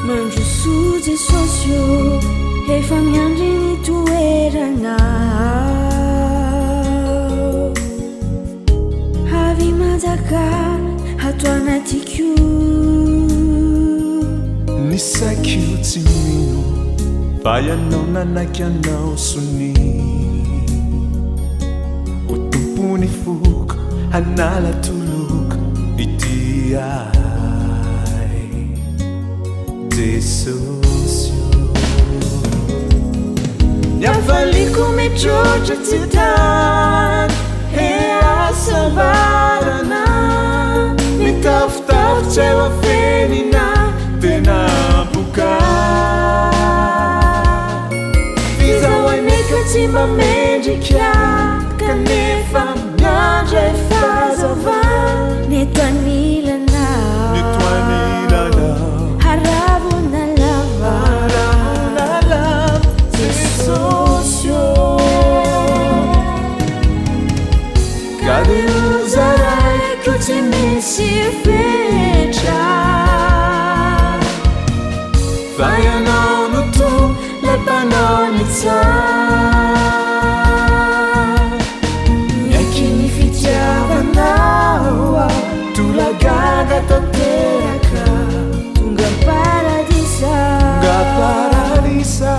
mandro sotsy sosio efa miandry ny toeranao avy manjaka ato anatiko ny saikio tsy mino fa ianao nanaky anao soni ho tompony foka hanala toloka ity ai Jesosio niavaliko mitrotra tsy tany easavarana mitafitafy tsy eo afenina tena boka fizahoay meka tsy mba mendrika kanefa miandra efazava neto anilanao haravona lava Jesosio cadê os arais que eu te messi fecha vai anao no to lebanao ny tsara miaiky ny fitiavanao tolagaga tanteraka tonga paradisa nga paradisa